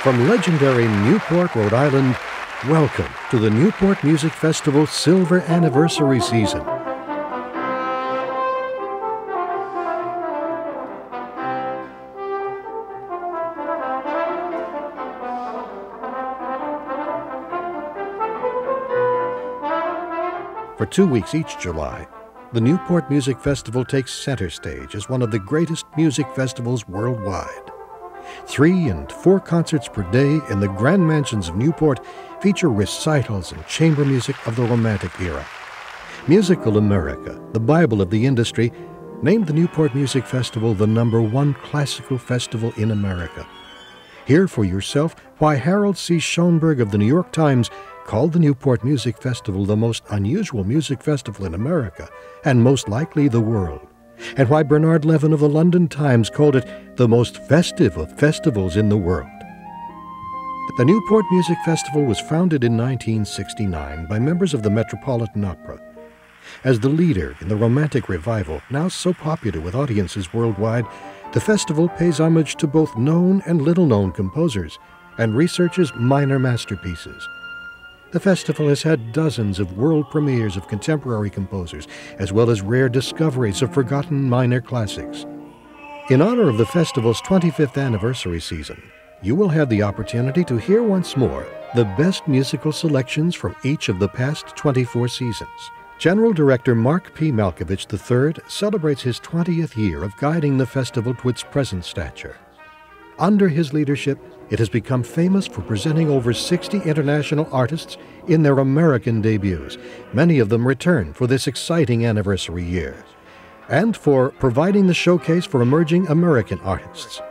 From legendary Newport, Rhode Island, welcome to the Newport Music Festival Silver Anniversary Season. For 2 weeks each July, the Newport Music Festival takes center stage as one of the greatest music festivals worldwide. 3 and 4 concerts per day in the grand mansions of Newport feature recitals and chamber music of the Romantic era. Musical America, the Bible of the industry, named the Newport Music Festival the #1 classical festival in America. Hear for yourself why Harold C. Schoenberg of the New York Times called the Newport Music Festival the most unusual music festival in America and most likely the world, and why Bernard Levin of the London Times called it the most festive of festivals in the world. The Newport Music Festival was founded in 1969 by members of the Metropolitan Opera. As the leader in the Romantic revival, now so popular with audiences worldwide, the festival pays homage to both known and little-known composers and researches minor masterpieces. The festival has had dozens of world premieres of contemporary composers, as well as rare discoveries of forgotten minor classics. In honor of the festival's 25th anniversary season, you will have the opportunity to hear once more the best musical selections from each of the past 24 seasons. General Director Mark P. Malkovich III celebrates his 20th year of guiding the festival to its present stature. Under his leadership, it has become famous for presenting over 60 international artists in their American debuts. Many of them return for this exciting anniversary year, and for providing the showcase for emerging American artists.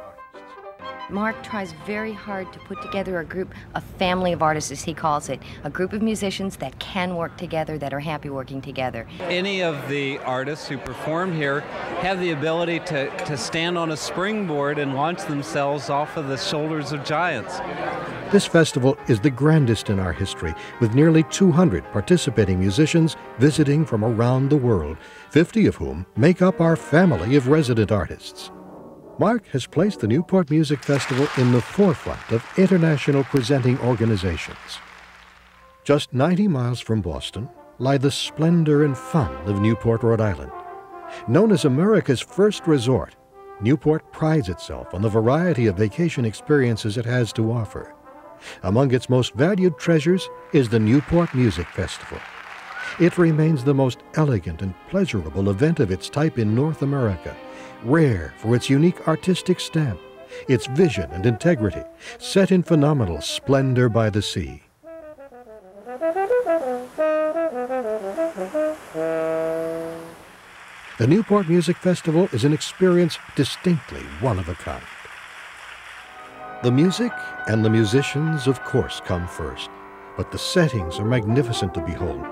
Mark tries very hard to put together a group, a family of artists, as he calls it, a group of musicians that can work together, that are happy working together. Any of the artists who perform here have the ability to stand on a springboard and launch themselves off of the shoulders of giants. This festival is the grandest in our history, with nearly 200 participating musicians visiting from around the world, 50 of whom make up our family of resident artists. Mark has placed the Newport Music Festival in the forefront of international presenting organizations. Just 90 miles from Boston lie the splendor and fun of Newport, Rhode Island. Known as America's first resort, Newport prides itself on the variety of vacation experiences it has to offer. Among its most valued treasures is the Newport Music Festival. It remains the most elegant and pleasurable event of its type in North America, rare for its unique artistic stamp, its vision and integrity, set in phenomenal splendor by the sea. The Newport Music Festival is an experience distinctly one of a kind. The music and the musicians, of course, come first, but the settings are magnificent to behold.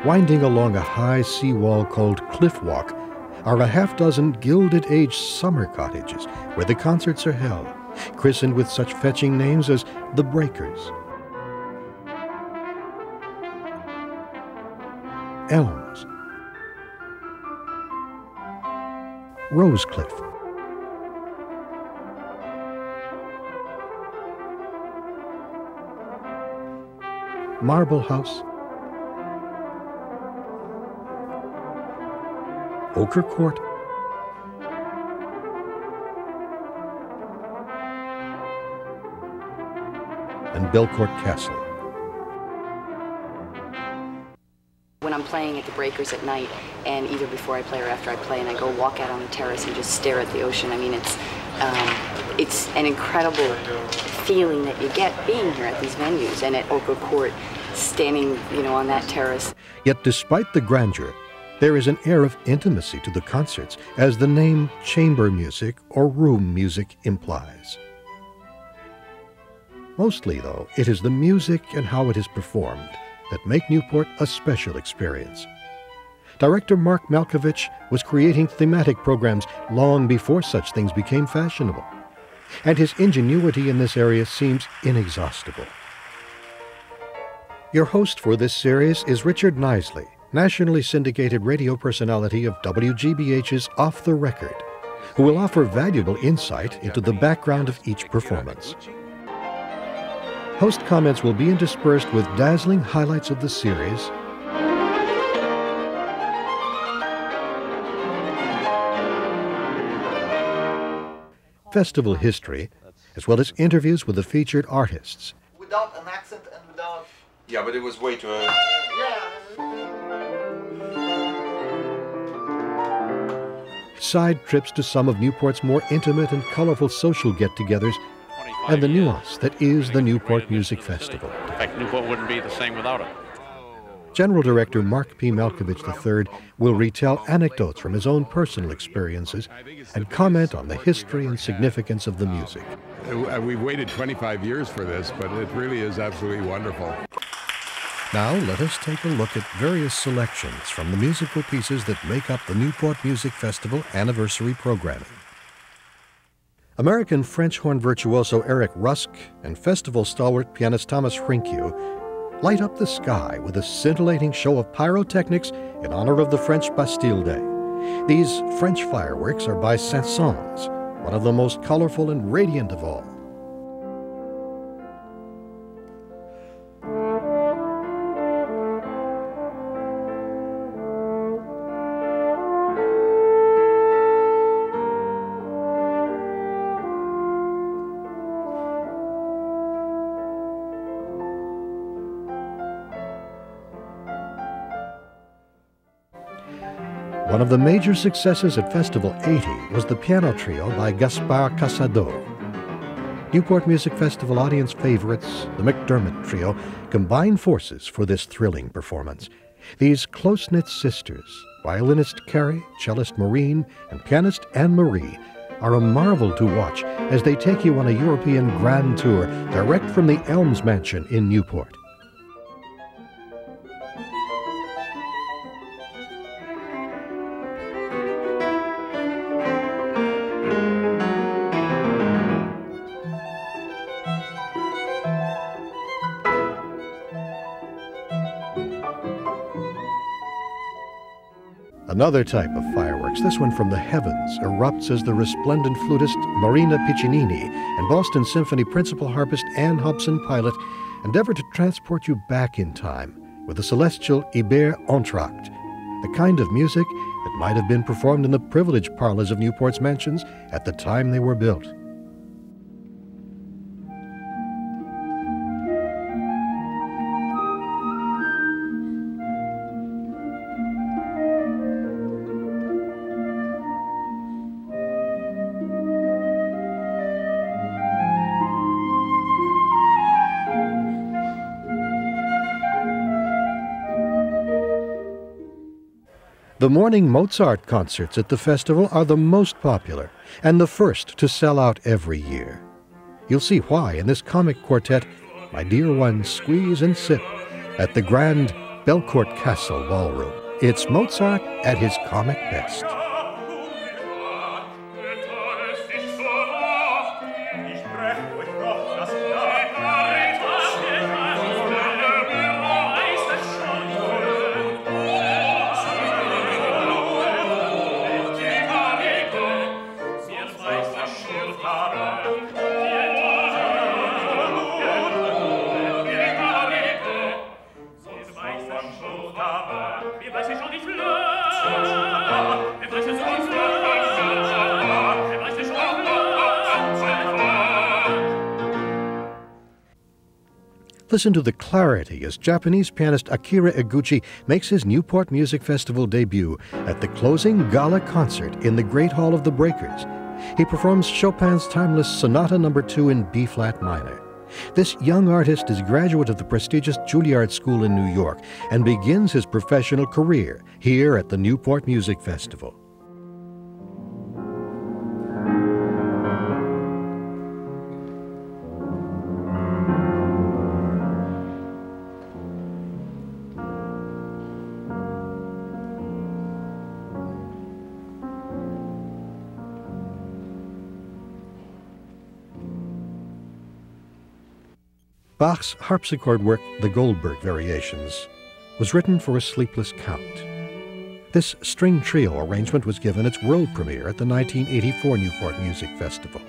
Winding along a high seawall called Cliff Walk are a half-dozen Gilded-Age summer cottages where the concerts are held, christened with such fetching names as The Breakers, Elms, Rosecliff, Marble House, Ochre Court, and Belcourt Castle. When I'm playing at the Breakers at night, and either before I play or after I play, and I go walk out on the terrace and just stare at the ocean, I mean, it's an incredible feeling that you get being here at these venues and at Ochre Court, standing, on that terrace. Yet despite the grandeur, there is an air of intimacy to the concerts, as the name chamber music or room music implies. Mostly, though, it is the music and how it is performed that make Newport a special experience. Director Mark Malkovich was creating thematic programs long before such things became fashionable, and his ingenuity in this area seems inexhaustible. Your host for this series is Richard Knisley, nationally syndicated radio personality of WGBH's Off the Record, who will offer valuable insight into the background of each performance. Host comments will be interspersed with dazzling highlights of the series, festival history, as well as interviews with the featured artists. Without an accent and without... Yeah, but it was way too... Side trips to some of Newport's more intimate and colorful social get-togethers, and the nuance that is the Newport Music Festival. In fact, Newport wouldn't be the same without it. General Director Mark P. Malkovich III will retell anecdotes from his own personal experiences and comment on the history and significance of the music. We've waited 25 years for this, but it really is absolutely wonderful. Now let us take a look at various selections from the musical pieces that make up the Newport Music Festival anniversary programming. American French horn virtuoso Eric Rusk and festival stalwart pianist Thomas Hrinkju light up the sky with a scintillating show of pyrotechnics in honor of the French Bastille Day. These French fireworks are by Saint-Saëns, one of the most colorful and radiant of all. One of the major successes at Festival 80 was the piano trio by Gaspard Casado. Newport Music Festival audience favorites, the McDermott Trio, combined forces for this thrilling performance. These close-knit sisters, violinist Carrie, cellist Maureen, and pianist Anne-Marie, are a marvel to watch as they take you on a European grand tour direct from the Elms Mansion in Newport. Another type of fireworks, this one from the heavens, erupts as the resplendent flutist Marina Piccinini and Boston Symphony principal harpist Anne Hobson-Pilot endeavor to transport you back in time with the celestial Iber Entr'acte, the kind of music that might have been performed in the privileged parlors of Newport's mansions at the time they were built. The morning Mozart concerts at the festival are the most popular and the first to sell out every year. You'll see why in this comic quartet, My Dear Ones Squeeze and Sip, at the grand Belcourt Castle Ballroom. It's Mozart at his comic best. Listen to the clarity as Japanese pianist Akira Eguchi makes his Newport Music Festival debut at the closing gala concert in the Great Hall of the Breakers. He performs Chopin's timeless Sonata No. 2 in B-flat minor. This young artist is a graduate of the prestigious Juilliard School in New York and begins his professional career here at the Newport Music Festival. Bach's harpsichord work, the Goldberg Variations, was written for a sleepless count. This string trio arrangement was given its world premiere at the 1984 Newport Music Festival.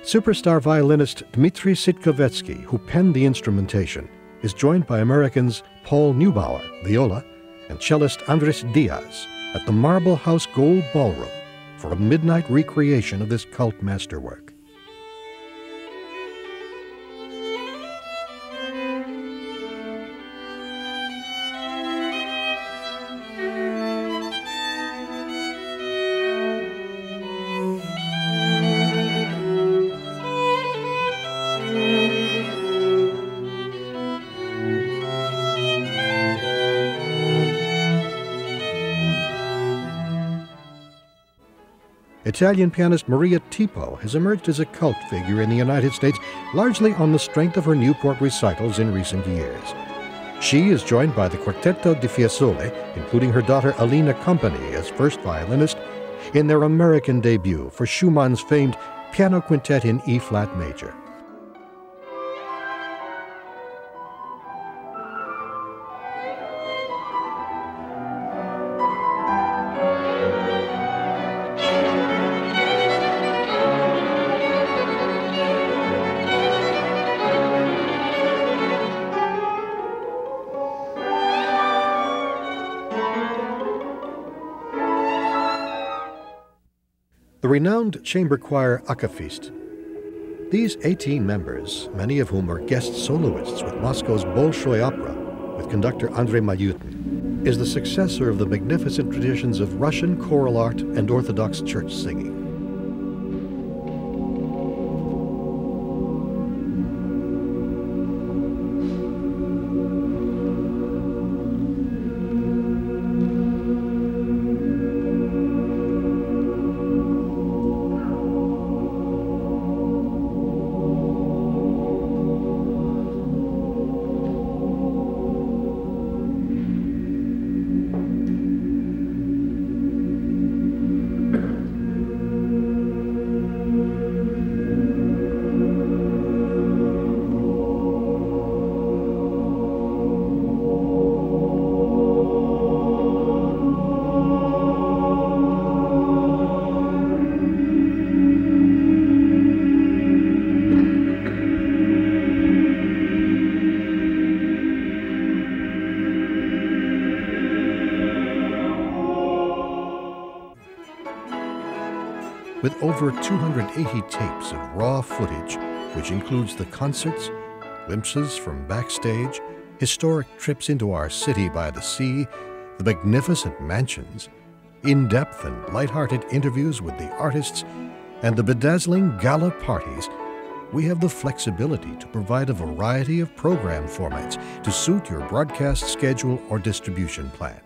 Superstar violinist Dmitri Sitkovetsky, who penned the instrumentation, is joined by Americans Paul Neubauer, viola, and cellist Andres Diaz at the Marble House Gold Ballroom for a midnight recreation of this cult masterwork. Italian pianist Maria Tipo has emerged as a cult figure in the United States, largely on the strength of her Newport recitals in recent years. She is joined by the Quartetto di Fiesole, including her daughter Alina Company as first violinist, in their American debut for Schumann's famed Piano Quintet in E-flat major. The renowned chamber choir Akafist. These 18 members, many of whom are guest soloists with Moscow's Bolshoi Opera, with conductor Andrei Mayutin, is the successor of the magnificent traditions of Russian choral art and Orthodox church singing. With over 280 tapes of raw footage, which includes the concerts, glimpses from backstage, historic trips into our city by the sea, the magnificent mansions, in-depth and light-hearted interviews with the artists, and the bedazzling gala parties, we have the flexibility to provide a variety of program formats to suit your broadcast schedule or distribution plan.